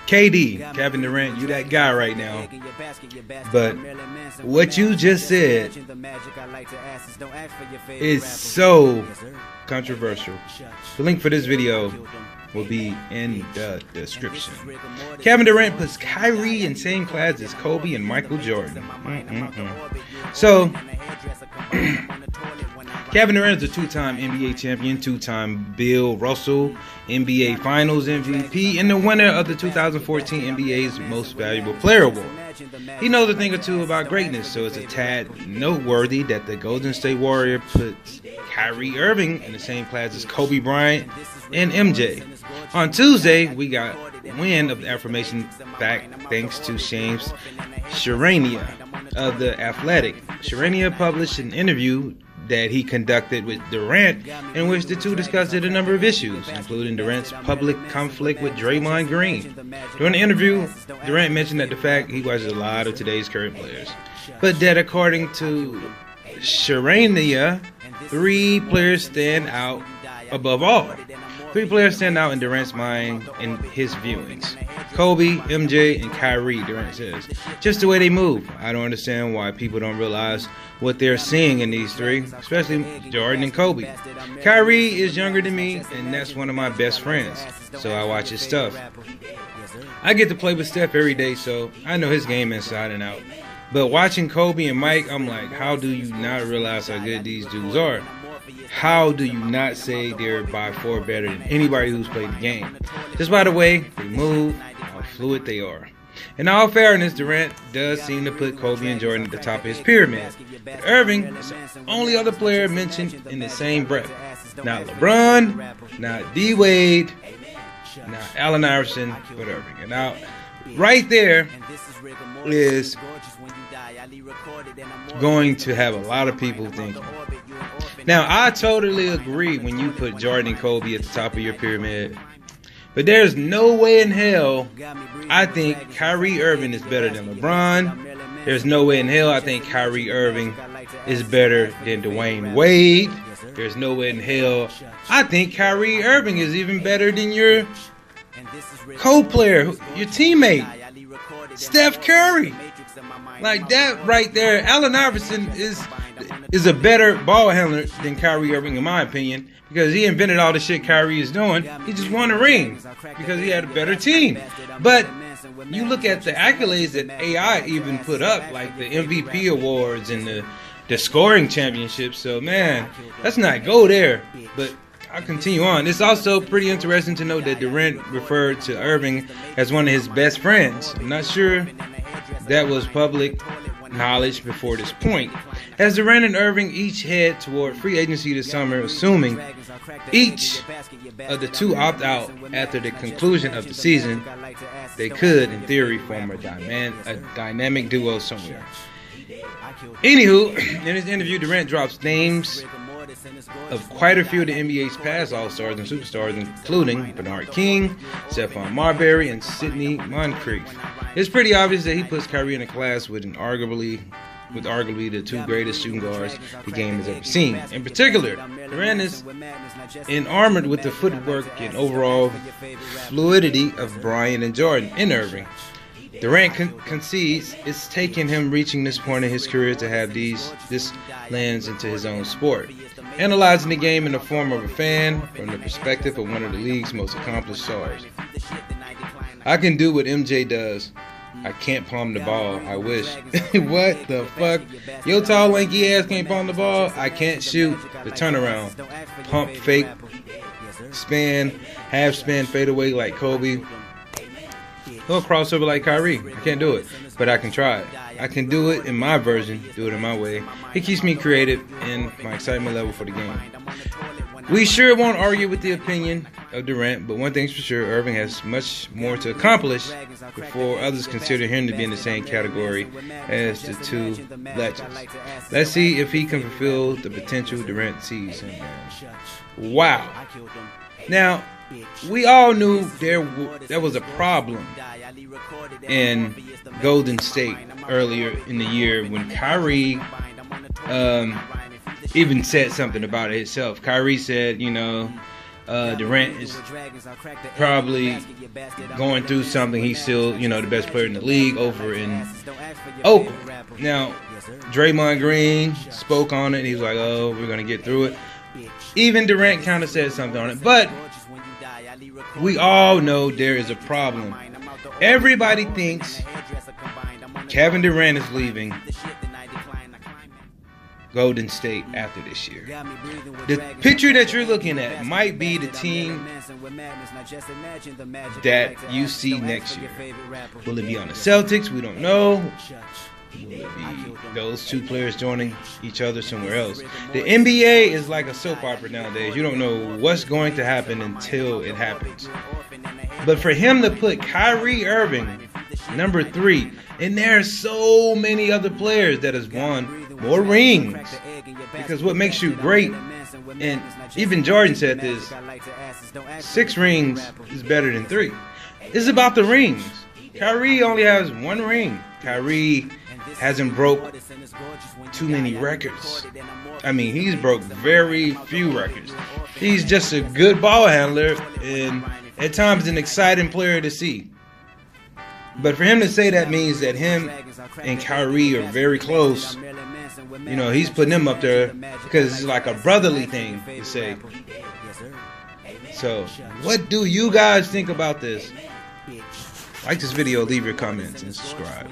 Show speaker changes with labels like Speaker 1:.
Speaker 1: KD, Kevin Durant, you that guy right now. But what you just said is so controversial. The link for this video will be in the description. Kevin Durant puts Kyrie in same class as Kobe and Michael Jordan. So, Kevin Durant is a two-time NBA champion, two-time Bill Russell NBA Finals MVP, and the winner of the 2014 NBA's Most Valuable Player Award. He knows a thing or two about greatness, so it's a tad noteworthy that the Golden State Warrior puts Kyrie Irving in the same class as Kobe Bryant and MJ. On Tuesday, we got wind of the affirmation fact thanks to James Charania of The Athletic. Charania published an interview that he conducted with Durant, in which the two discussed a number of issues, including Durant's public conflict with Draymond Green. During the interview, Durant mentioned that the fact he watches a lot of today's current players, but that according to Charania, three players stand out above all. Three players stand out in Durant's mind in his viewings: Kobe, MJ, and Kyrie, Durant says. Just the way they move. I don't understand why people don't realize what they're seeing in these three, especially Jordan and Kobe. Kyrie is younger than me, and that's one of my best friends, so I watch his stuff. I get to play with Steph every day, so I know his game inside and out. But watching Kobe and Mike, I'm like, how do you not realize how good these dudes are? How do you not say they're by far better than anybody who's played the game? Just by the way they move, how fluid they are. In all fairness, Durant does seem to put Kobe and Jordan at the top of his pyramid. But Irving is the only other player mentioned in the same breath. Not LeBron, not D. Wade, not Allen Iverson, but Irving. And now, right there is going to have a lot of people thinking. Now, I totally agree when you put Jordan and Kobe at the top of your pyramid, but there's no way in hell I think Kyrie Irving is better than LeBron. There's no way in hell I think Kyrie Irving is better than Dwayne Wade. There's no way in hell I think Kyrie Irving is even better than your co-player, your teammate, Steph Curry. Like that right there, Allen Iverson is a better ball handler than Kyrie Irving, in my opinion, because he invented all the shit Kyrie is doing. He just won a ring because he had a better team. But you look at the accolades that AI even put up, like the MVP awards and the scoring championships. So, man, let's not go there. But I'll continue on. It's also pretty interesting to note that Durant referred to Irving as one of his best friends. I'm not sure that was public knowledge before this point. As Durant and Irving each head toward free agency this summer, assuming each of the two opt out after the conclusion of the season, they could, in theory, form a dynamic duo somewhere. Anywho, in his interview, Durant drops names of quite a few of the NBA's past All-Stars and Superstars, including Bernard King, Stephon Marbury, and Sidney Moncrief. It's pretty obvious that he puts Kyrie in a class with arguably the two greatest shooting guards the game has ever seen. In particular, Durant is enamored with the footwork and overall fluidity of Bryant and Jordan and Irving. Durant concedes it's taken him reaching this point in his career to have this lens into his own sport, analyzing the game in the form of a fan from the perspective of one of the league's most accomplished stars. I can do what MJ does. I can't palm the ball. I wish. What the fuck? Your tall, lanky ass can't palm the ball? I can't shoot the turnaround. Pump, fake, span, half span, fade away like Kobe. Or crossover like Kyrie. I can't do it, but I can try it. I can do it in my version, do it in my way. It keeps me creative and my excitement level for the game. We sure won't argue with the opinion of Durant, but one thing's for sure, Irving has much more to accomplish before others consider him to be in the same category as the two legends. Let's see if he can fulfill the potential Durant sees in him. Wow. Now, we all knew there was a problem in Golden State earlier in the year when Kyrie even said something about it himself. Kyrie said, Durant is probably going through something. He's still, the best player in the league over in Oakland. Now, Draymond Green spoke on it. He was like, oh, we're going to get through it. Even Durant kind of said something on it. But we all know there is a problem. Everybody thinks Kevin Durant is leaving Golden State after this year. The picture that you're looking at might be the team that you see next year. Will it be on the Celtics? We don't know. Will it be those two players joining each other somewhere else? The NBA is like a soap opera nowadays. You don't know what's going to happen until it happens. But for him to put Kyrie Irving number 3, and there are so many other players that has won more rings, because what makes you great, and even Jordan said this, 6 rings is better than 3. It's about the rings. Kyrie only has 1 ring. Kyrie hasn't broke too many records. I mean, he's broke very few records. He's just a good ball handler and at times an exciting player to see. But for him to say that means that him and Kyrie are very close. He's putting him up there because it's like a brotherly thing to say. So, what do you guys think about this? Like this video, leave your comments, and subscribe.